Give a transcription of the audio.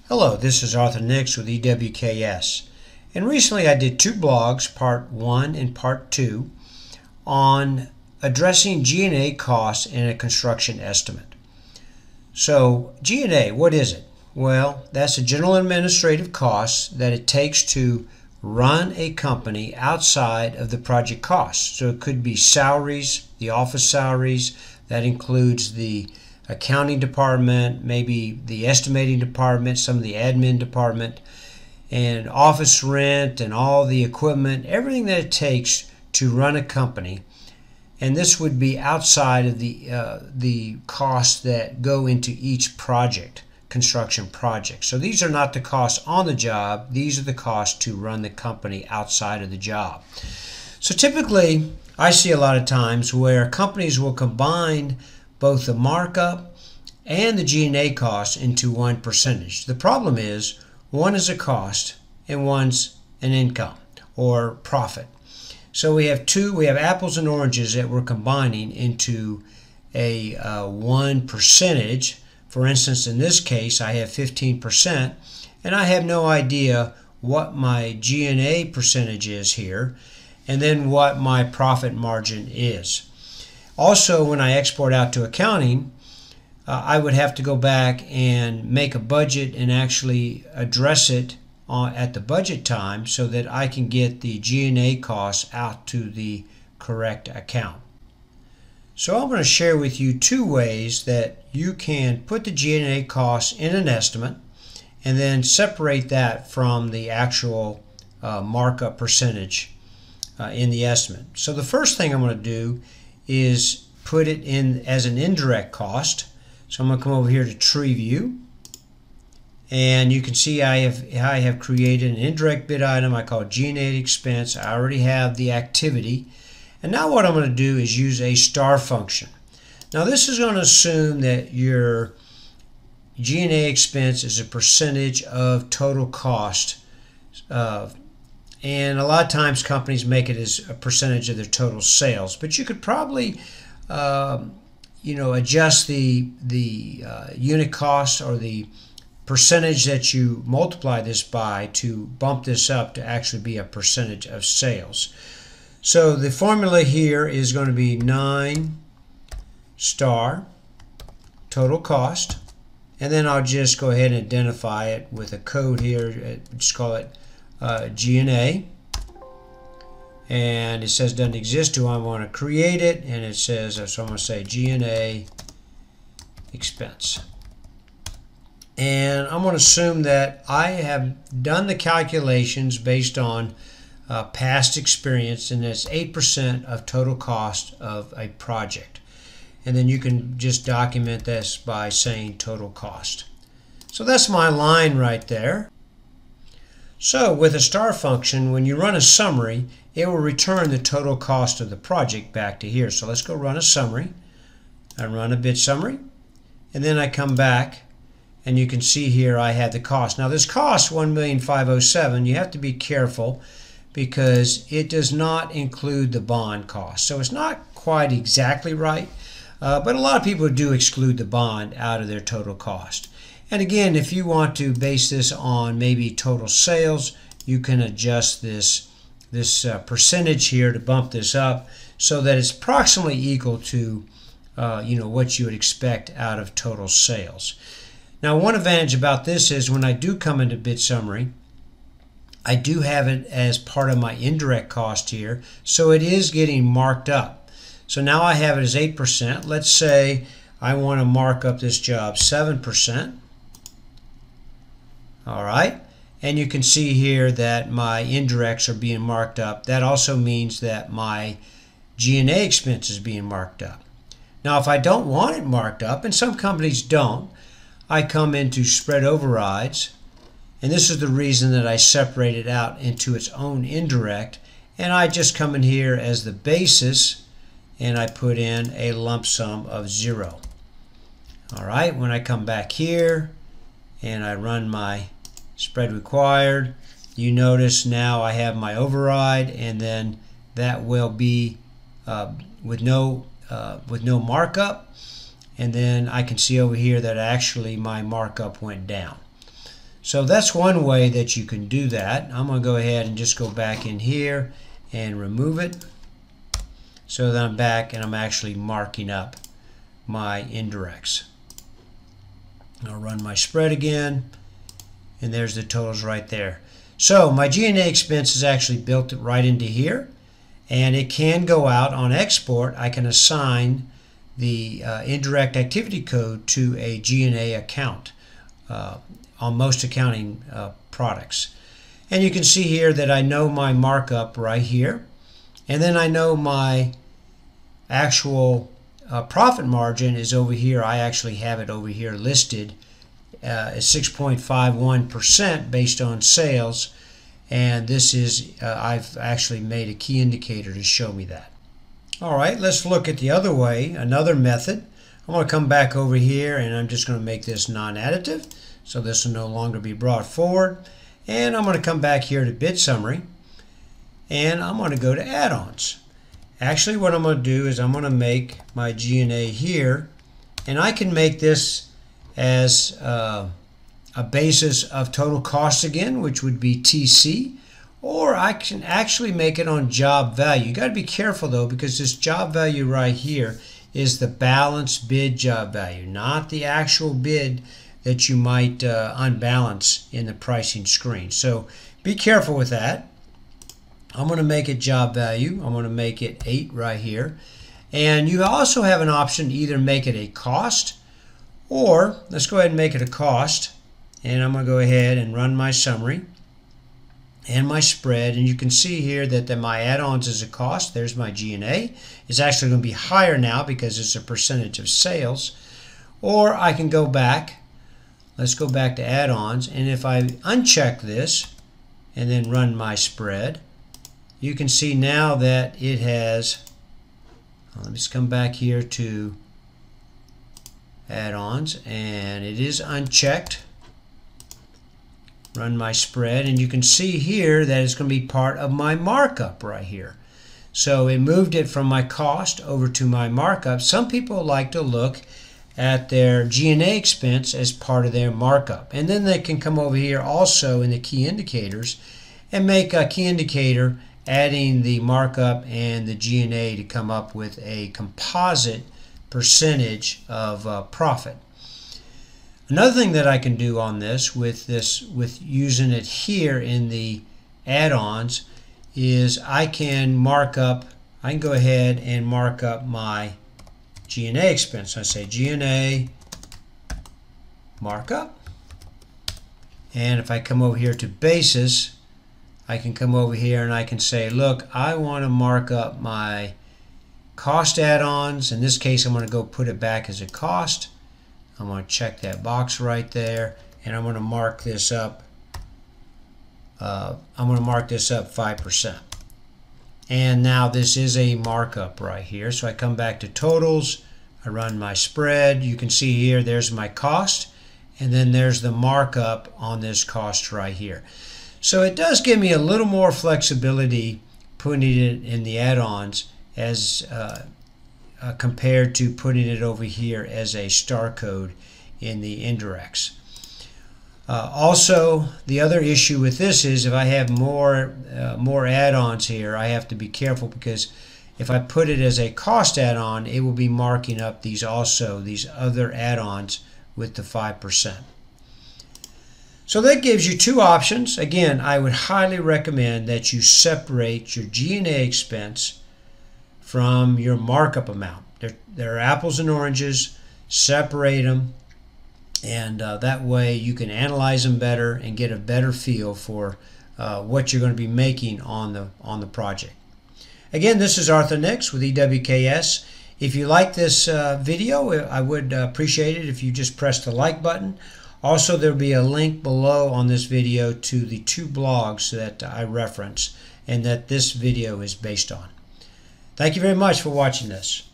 Hello, this is Arthur Nix with EWKS, and recently I did two blogs, part 1 and part 2, on addressing G&A costs in a construction estimate. So G&A, what is it? Well, that's a general administrative cost that it takes to run a company outside of the project costs. So it could be salaries, the office salaries, that includes the accounting department, maybe the estimating department, some of the admin department, and office rent and all the equipment, everything that it takes to run a company. And this would be outside of the costs that go into each project, construction project. So these are not the costs on the job, these are the costs to run the company outside of the job. So typically, I see a lot of times where companies will combine both the markup and the G&A costs into one percentage. The problem is one is a cost and one's an income or profit. So we have apples and oranges that we're combining into a one percentage. For instance, in this case, I have 15%, and I have no idea what my G&A percentage is here, and then what my profit margin is. Also, when I export out to accounting, I would have to go back and make a budget and actually address it at the budget time so that I can get the G&A costs out to the correct account. So I'm going to share with you two ways that you can put the G&A costs in an estimate and then separate that from the actual markup percentage in the estimate. So the first thing I'm going to do is put it in as an indirect cost. So I'm going to come over here to Tree View, and you can see I have created an indirect bid item I call G&A expense. I already have the activity, and now what I'm going to do is use a star function. Now this is going to assume that your G&A expense is a percentage of total cost, and a lot of times companies make it as a percentage of their total sales, but you could probably adjust the unit cost or the percentage that you multiply this by to bump this up to actually be a percentage of sales. So the formula here is going to be 9 star total cost, and then I'll just go ahead and identify it with a code here. Just call it G&A, and it says doesn't exist. Do I want to create it? And it says, so I'm going to say G&A expense, and I'm going to assume that I have done the calculations based on past experience, and it's 8% of total cost of a project. And then you can just document this by saying total cost. So that's my line right there. So with a star function, when you run a summary, it will return the total cost of the project back to here. So let's go run a summary. I run a bid summary, and then I come back, and you can see here I have the cost. Now this cost $1,507,000. You have to be careful because it does not include the bond cost. So it's not quite exactly right, but a lot of people do exclude the bond out of their total cost. And again, if you want to base this on maybe total sales, you can adjust this percentage here to bump this up so that it's approximately equal to what you would expect out of total sales. Now, one advantage about this is when I do come into bid summary, I do have it as part of my indirect cost here, so it is getting marked up. So now I have it as 8%. Let's say I want to mark up this job 7%. All right, and you can see here that my indirects are being marked up. That also means that my G&A expense is being marked up. Now, if I don't want it marked up, and some companies don't, I come into spread overrides, and this is the reason that I separate it out into its own indirect, and I just come in here as the basis, and I put in a lump sum of 0. All right, when I come back here and I run my spread required, you notice now I have my override, and then that will be with no markup, and then I can see over here that actually my markup went down. So that's one way that you can do that. I'm going to go ahead and just go back in here and remove it so that I'm back and I'm actually marking up my indirects. I'll run my spread again, and there's the totals right there. So my G&A expense is actually built right into here, and it can go out on export. I can assign the indirect activity code to a G&A account on most accounting products. And you can see here that I know my markup right here, and then I know my actual profit margin is over here. I actually have it over here listed as 6.51% based on sales, and this is I've actually made a key indicator to show me that. Alright, let's look at the other way, another method. I'm going to come back over here and I'm just going to make this non-additive, so this will no longer be brought forward. And I'm going to come back here to bid summary, and I'm going to go to add-ons. Actually, what I'm going to do is I'm going to make my G&A here, and I can make this as a basis of total cost again, which would be TC, or I can actually make it on job value. You got to be careful though, because this job value right here is the balanced bid job value, not the actual bid that you might unbalance in the pricing screen. So be careful with that. I'm going to make it job value. I'm going to make it 8 right here. And you also have an option to either make it a cost, or let's go ahead and make it a cost. And I'm going to go ahead and run my summary and my spread, and you can see here that my add-ons is a cost. There's my G&A. It's actually going to be higher now because it's a percentage of sales. Or I can go back. Let's go back to add-ons, and if I uncheck this and then run my spread, you can see now that it has, let me just come back here to add-ons, and it is unchecked. Run my spread, and you can see here that it's going to be part of my markup right here. So it moved it from my cost over to my markup. Some people like to look at their G&A expense as part of their markup, and then they can come over here also in the key indicators and make a key indicator adding the markup and the G&A to come up with a composite percentage of profit. Another thing that I can do on this with using it here in the add-ons is I can go ahead and mark up my G&A expense. I say G&A markup, and if I come over here to basis, I can come over here and I can say, look, I want to mark up my cost add-ons. In this case, I'm going to go put it back as a cost. I'm going to check that box right there, and I'm going to mark this up. I'm going to mark this up 5%. And now this is a markup right here. So I come back to totals, I run my spread. You can see here, there's my cost, and then there's the markup on this cost right here. So it does give me a little more flexibility putting it in the add-ons as compared to putting it over here as a star code in the indirects. Also, the other issue with this is if I have more add-ons here, I have to be careful, because if I put it as a cost add-on, it will be marking up these other add-ons with the 5%. So that gives you two options. Again, I would highly recommend that you separate your G&A expense from your markup amount. They're apples and oranges. Separate them, and that way you can analyze them better and get a better feel for what you're going to be making on the project. Again, this is Arthur Nix with EWKS. If you like this video, I would appreciate it if you just press the like button. Also, there will be a link below on this video to the 2 blogs that I reference and that this video is based on. Thank you very much for watching this.